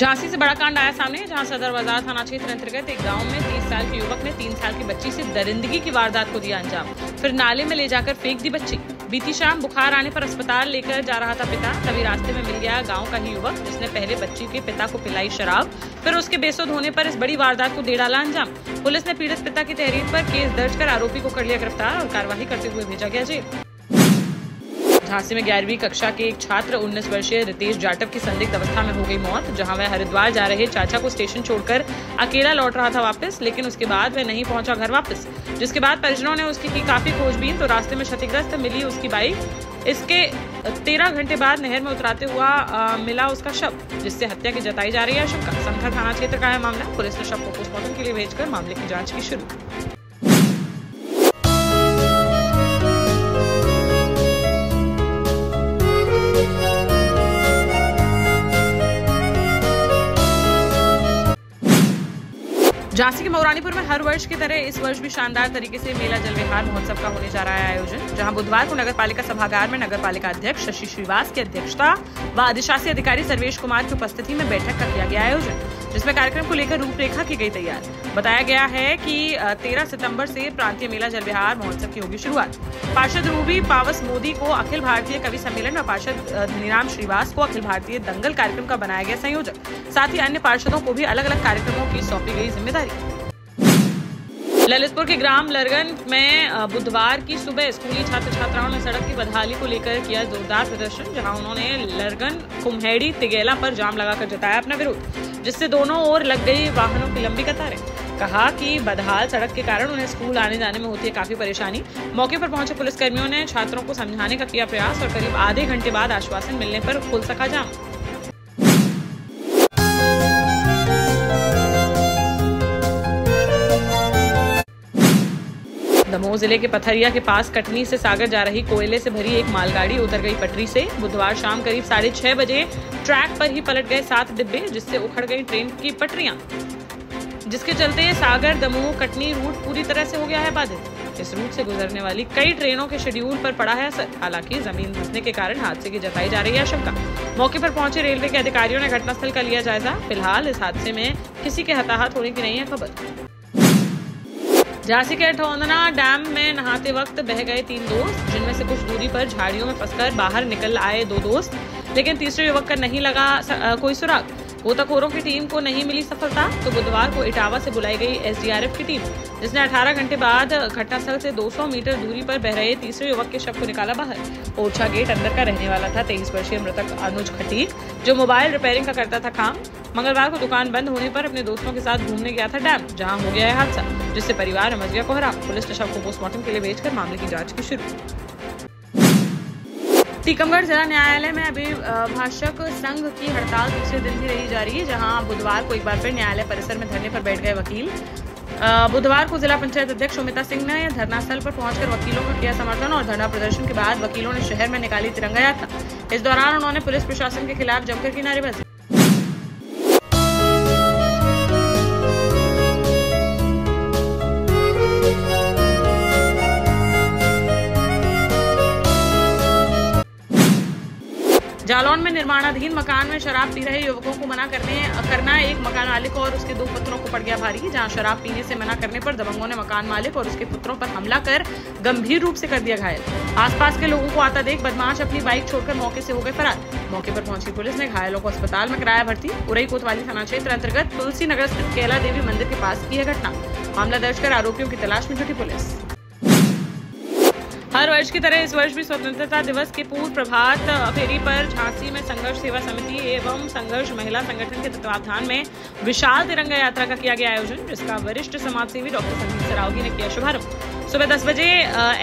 झांसी से बड़ा कांड आया सामने, जहां सदर बाजार थाना क्षेत्र अंतर्गत एक गांव में 30 साल के युवक ने 3 साल की बच्ची से दरिंदगी की वारदात को दिया अंजाम, फिर नाले में ले जाकर फेंक दी बच्ची। बीती शाम बुखार आने पर अस्पताल लेकर जा रहा था पिता, तभी रास्ते में मिल गया गांव का ही युवक, जिसने पहले बच्ची के पिता को पिलाई शराब, फिर उसके बेसुध होने पर इस बड़ी वारदात को दे डाला अंजाम। पुलिस ने पीड़ित पिता की तहरीर पर केस दर्ज कर आरोपी को कर लिया गिरफ्तार और कार्रवाई करते हुए भेजा गया जेल। झांसी में 11वीं कक्षा के एक छात्र 19 वर्षीय रितेश जाटव की संदिग्ध अवस्था में हो गई मौत, जहां वह हरिद्वार जा रहे चाचा को स्टेशन छोड़कर अकेला लौट रहा था वापस, लेकिन उसके बाद वह नहीं पहुंचा घर वापस, जिसके बाद परिजनों ने उसकी की काफी खोजबीन तो रास्ते में क्षतिग्रस्त मिली उसकी बाइक। इसके 13 घंटे बाद नहर में उतराते हुआ मिला उसका शव, जिससे हत्या की जताई जा रही है आशंका। समथर थाना क्षेत्र का है मामला। पुलिस ने शव को पोस्टमार्टम के लिए भेजकर मामले की जाँच की शुरू। झांसी के मौरानीपुर में हर वर्ष की तरह इस वर्ष भी शानदार तरीके से मेला जल विहार महोत्सव का होने जा रहा है आयोजन, जहां बुधवार को नगर पालिका सभागार में नगर पालिका अध्यक्ष शशि श्रीवास की अध्यक्षता व अधिशासी अधिकारी सर्वेश कुमार की उपस्थिति में बैठक का किया गया आयोजन, जिसमें कार्यक्रम को लेकर रूपरेखा की गई तैयार। बताया गया है कि 13 सितंबर से प्रांतीय मेला जल विहार महोत्सव की होगी शुरुआत। पार्षद रूबी पावस मोदी को अखिल भारतीय कवि सम्मेलन व पार्षद धनीराम श्रीवास को अखिल भारतीय दंगल कार्यक्रम का बनाया गया संयोजक। साथ ही अन्य पार्षदों को भी अलग अलग कार्यक्रमों की सौंपी गई जिम्मेदारी। ललितपुर के ग्राम लरगन में बुधवार की सुबह स्कूली छात्र छात्राओं ने सड़क की बदहाली को लेकर किया जोरदार प्रदर्शन, जहां उन्होंने लरगन कुम्हेड़ी तिगेला पर जाम लगाकर जताया अपना विरोध, जिससे दोनों ओर लग गई वाहनों की लंबी कतारें। कहा कि बदहाल सड़क के कारण उन्हें स्कूल आने जाने में होती है काफी परेशानी। मौके पर पहुंचे पुलिसकर्मियों ने छात्रों को समझाने का किया प्रयास और करीब आधे घंटे बाद आश्वासन मिलने पर खुल सका जाम। दमोह जिले के पथरिया के पास कटनी से सागर जा रही कोयले से भरी एक मालगाड़ी उतर गई पटरी से। बुधवार शाम करीब 6:30 बजे ट्रैक पर ही पलट गए 7 डिब्बे, जिससे उखड़ गई ट्रेन की पटरियां, जिसके चलते सागर दमोह कटनी रूट पूरी तरह से हो गया है बाधित। इस रूट से गुजरने वाली कई ट्रेनों के शेड्यूल पर पड़ा है असर। हालांकि जमीन धंसने के कारण हादसे की जताई जा रही है आशंका। मौके पर पहुंचे रेलवे के अधिकारियों ने घटनास्थल का लिया जायजा। फिलहाल इस हादसे में किसी के हताहत होने की नहीं है खबर। झांसी के ठोंदना डैम में नहाते वक्त बह गए 3 दोस्त, जिनमें से कुछ दूरी पर झाड़ियों में फंसकर बाहर निकल आए 2 दोस्त, लेकिन तीसरे युवक का नहीं लगा कोई सुराग। गोताखोरों की टीम को नहीं मिली सफलता, तो बुधवार को इटावा से बुलाई गई एसडीआरएफ की टीम, जिसने 18 घंटे बाद घटनास्थल से 200 मीटर दूरी पर बह रहे तीसरे युवक के शव को निकाला बाहर। ओरछा गेट अंदर का रहने वाला था 23 वर्षीय मृतक अनुज खटीक, जो मोबाइल रिपेयरिंग का करता था काम। मंगलवार को दुकान बंद होने पर अपने दोस्तों के साथ घूमने गया था डैम, जहां हो गया है हादसा, जिससे परिवार में मच गया कोहराम। पुलिस ने शव को पोस्टमार्टम के लिए भेजकर मामले की जांच की शुरू। टीकमगढ़ जिला न्यायालय में अभिभाषक संघ की हड़ताल दूसरे दिन भी रही जारी है, जहां बुधवार को एक बार फिर न्यायालय परिसर में धरने पर बैठ गए वकील। बुधवार को जिला पंचायत अध्यक्ष उमिता सिंह ने धरनास्थल पर पहुंचकर वकीलों का किया समर्थन और धरना प्रदर्शन के बाद वकीलों ने शहर में निकाली तिरंगा यात्रा। इस दौरान उन्होंने पुलिस प्रशासन के खिलाफ जमकर की नारेबाजी। जालौन में निर्माणाधीन मकान में शराब पी रहे युवकों को मना करना एक मकान मालिक और उसके 2 पुत्रों को पड़ गया भारी, जहां शराब पीने से मना करने पर दबंगों ने मकान मालिक और उसके पुत्रों पर हमला कर गंभीर रूप से कर दिया घायल। आसपास के लोगों को आता देख बदमाश अपनी बाइक छोड़कर मौके से हो गए फरार। मौके पर पहुंची पुलिस ने घायलों को अस्पताल में कराया भर्ती। उरई कोतवाली थाना क्षेत्र अंतर्गत तुलसी नगर स्थित कैला देवी मंदिर के पास की है घटना। मामला दर्ज कर आरोपियों की तलाश में जुटी पुलिस। हर वर्ष की तरह इस वर्ष भी स्वतंत्रता दिवस के पूर्व प्रभात फेरी पर झांसी में संघर्ष सेवा समिति एवं संघर्ष महिला संगठन के तत्वावधान में विशाल तिरंगा यात्रा का किया गया आयोजन, जिसका वरिष्ठ समाजसेवी डॉक्टर संदीप सरावगी ने किया शुभारंभ। सुबह 10 बजे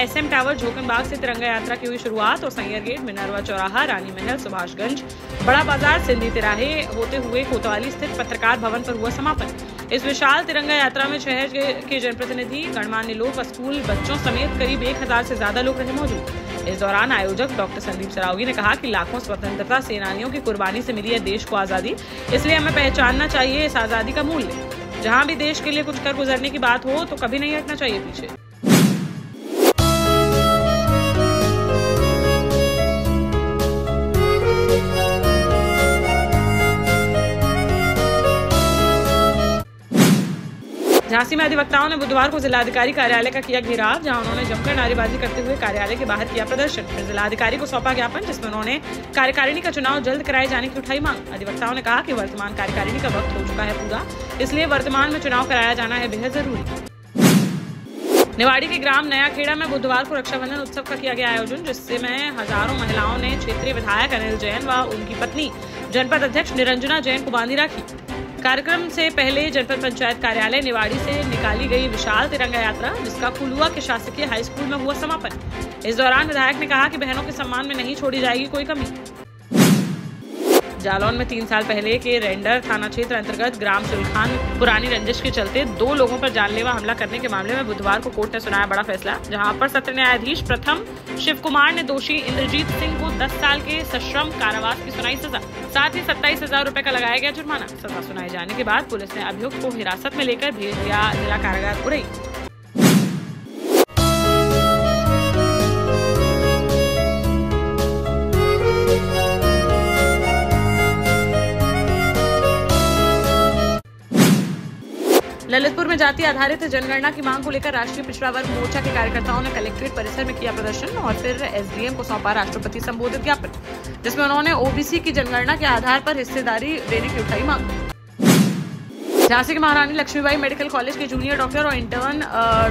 एसएम टावर झोकनबाग से तिरंगा यात्रा की हुई शुरुआत और सैयर गेट, मिनरवा चौराहा, रानी महल, सुभाषगंज, बड़ा बाजार, सिंधी तिराहे होते हुए कोतवाली स्थित पत्रकार भवन पर हुआ समापन। इस विशाल तिरंगा यात्रा में शहर के जनप्रतिनिधि, गणमान्य लोग व स्कूल बच्चों समेत करीब 1000 से ज्यादा लोग रहे मौजूद। इस दौरान आयोजक डॉक्टर संदीप सरावगी ने कहा कि लाखों स्वतंत्रता सेनानियों की कुर्बानी से मिली है देश को आजादी, इसलिए हमें पहचानना चाहिए इस आजादी का मूल्य। जहां भी देश के लिए कुछ कर गुजरने की बात हो तो कभी नहीं हटना चाहिए पीछे। झांसी में अधिवक्ताओं ने बुधवार को जिलाधिकारी कार्यालय का किया घेराव, जहां उन्होंने जमकर नारेबाजी करते हुए कार्यालय के बाहर किया प्रदर्शन। फिर जिलाधिकारी को सौंपा ज्ञापन, जिसमें उन्होंने कार्यकारिणी का चुनाव जल्द कराए जाने की उठाई मांग। अधिवक्ताओं ने कहा कि वर्तमान कार्यकारिणी का वक्त हो चुका है पूरा, इसलिए वर्तमान में चुनाव कराया जाना है बेहद जरूरी। निवाड़ी के ग्राम नया खेड़ा में बुधवार को रक्षाबंधन उत्सव का किया गया आयोजन, जिसमें हजारों महिलाओं ने क्षेत्रीय विधायक अनिल जैन व उनकी पत्नी जनपद अध्यक्ष निरंजना जैन को बांधी राखी। कार्यक्रम से पहले जनपद पंचायत कार्यालय निवाड़ी से निकाली गई विशाल तिरंगा यात्रा, जिसका फुलुआ के शासकीय हाई स्कूल में हुआ समापन। इस दौरान विधायक ने कहा कि बहनों के सम्मान में नहीं छोड़ी जाएगी कोई कमी। जालौन में 3 साल पहले के रेंडर थाना क्षेत्र अंतर्गत ग्राम सुलखान पुरानी रंजिश के चलते 2 लोगों पर जानलेवा हमला करने के मामले में बुधवार को कोर्ट ने सुनाया बड़ा फैसला, जहां अपर सत्र न्यायाधीश प्रथम शिव कुमार ने दोषी इंद्रजीत सिंह को 10 साल के सश्रम कारावास की सुनाई सजा, साथ ही 27,000 रुपए का लगाया गया जुर्माना। सजा सुनाए जाने के बाद पुलिस ने अभियुक्त को हिरासत में लेकर भेज दिया जिला कारागार उरई। ललितपुर में जाति आधारित जनगणना की मांग को लेकर राष्ट्रीय पिछड़ा वर्ग मोर्चा के कार्यकर्ताओं ने कलेक्ट्रेट परिसर में किया प्रदर्शन और फिर एसडीएम को सौंपा राष्ट्रपति संबोधित ज्ञापन, जिसमें उन्होंने ओबीसी की जनगणना के आधार पर हिस्सेदारी देने की उठाई मांग। झांसी के महारानी लक्ष्मीबाई मेडिकल कॉलेज के जूनियर डॉक्टर और इंटर्न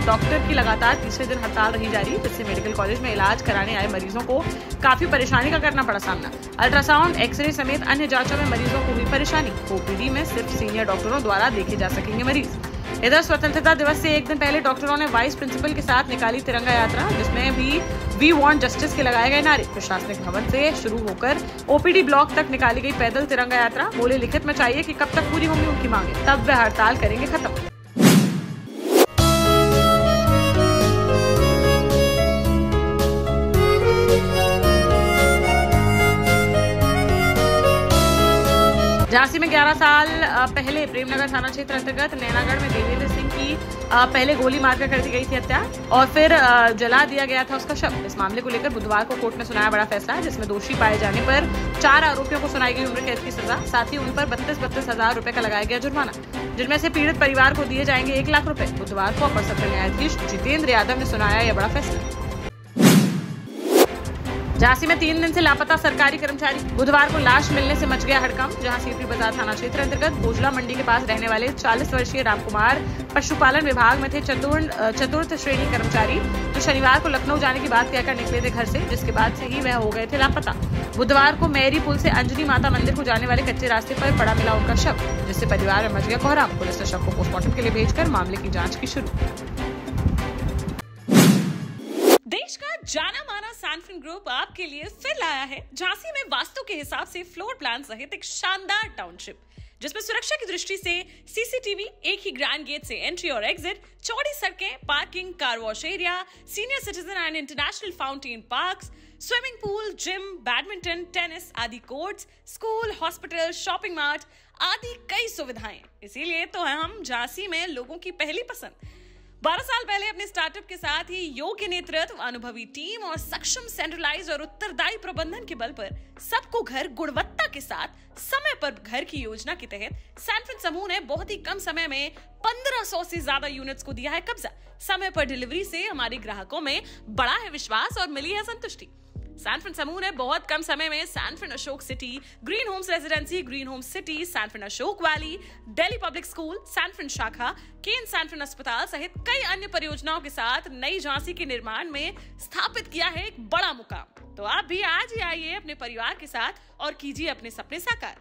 डॉक्टर की लगातार तीसरे दिन हड़ताल रही जारी, जिससे मेडिकल कॉलेज में इलाज कराने आए मरीजों को काफी परेशानी का करना पड़ा सामना। अल्ट्रासाउंड, एक्सरे समेत अन्य जांचों में मरीजों को हुई परेशानी। ओपीडी में सिर्फ सीनियर डॉक्टरों द्वारा देखे जा सकेंगे मरीज। इधर स्वतंत्रता दिवस से एक दिन पहले डॉक्टरों ने वाइस प्रिंसिपल के साथ निकाली तिरंगा यात्रा, जिसमें भी वी वांट जस्टिस के लगाए गए नारे। प्रशासनिक भवन से शुरू होकर ओपीडी ब्लॉक तक निकाली गई पैदल तिरंगा यात्रा। बोले लिखित में चाहिए कि कब तक पूरी होंगी उनकी मांगे, तब वह हड़ताल करेंगे खत्म। झांसी में 11 साल पहले प्रेमनगर थाना क्षेत्र अंतर्गत नैनागढ़ में देवेंद्र सिंह की पहले गोली मारकर कर दी गई थी हत्या और फिर जला दिया गया था उसका शव। इस मामले को लेकर बुधवार को कोर्ट ने सुनाया बड़ा फैसला, जिसमें दोषी पाए जाने पर 4 आरोपियों को सुनाई गई उम्र कैद की सजा, साथ ही उन पर 32,000 रुपए का लगाया गया जुर्माना, जिनमें से पीड़ित परिवार को दिए जाएंगे 1 लाख रुपए। बुधवार को अपर सत्र न्यायाधीश जितेंद्र यादव ने सुनाया यह बड़ा फैसला। झांसी में 3 दिन से लापता सरकारी कर्मचारी, बुधवार को लाश मिलने से मच गया हड़कंप, जहां सीपी बाजार थाना क्षेत्र अंतर्गत भोजला मंडी के पास रहने वाले 40 वर्षीय रामकुमार पशुपालन विभाग में थे चतुर्थ श्रेणी कर्मचारी, जो शनिवार को लखनऊ जाने की बात कहकर निकले थे घर से, जिसके बाद से ही वह हो गए थे लापता। बुधवार को मैरी पुल से अंजनी माता मंदिर को जाने वाले कच्चे रास्ते पर पड़ा मिला उनका शव, जिससे परिवार में मच गया कोहराम। पुलिस ने शव को पोस्टमार्टम के लिए भेजकर मामले की जाँच की शुरू। देश का जाना माना सैनफिन ग्रुप आपके लिए फिर लाया है झांसी में वास्तु के हिसाब से फ्लोर प्लान सहित एक शानदार टाउनशिप, जिसमें सुरक्षा की दृष्टि से सीसीटीवी, एक ही ग्रैंड गेट से एंट्री और एग्जिट, चौड़ी सड़कें, parking, car wash area, senior citizen and international fountain parks, swimming pool, gym, badminton, tennis आदि courts, school, hospital, shopping mart आदि कई सुविधाएं। इसीलिए तो हम झांसी में लोगों की पहली पसंद। 12 साल पहले अपने स्टार्टअप के साथ ही योग्य नेतृत्व, अनुभवी टीम और सक्षम सेंट्रलाइज और उत्तरदायी प्रबंधन के बल पर सबको घर गुणवत्ता के साथ समय पर घर की योजना के तहत सैनफिन समूह ने बहुत ही कम समय में 1500 से ज्यादा यूनिट्स को दिया है कब्जा। समय पर डिलीवरी से हमारे ग्राहकों में बढ़ा है विश्वास और मिली है संतुष्टि। सैनफिन समूह ने बहुत कम समय में Sanfin Ashok city, green homes residency, green homes city, Sanfin Ashok valley, Delhi public school, Sanfin शाखा, केन सैनफिन अस्पताल सहित कई अन्य परियोजनाओं के साथ नई झांसी के निर्माण में स्थापित किया है एक बड़ा मुकाम। तो आप भी आज ही आइए अपने परिवार के साथ और कीजिए अपने सपने साकार।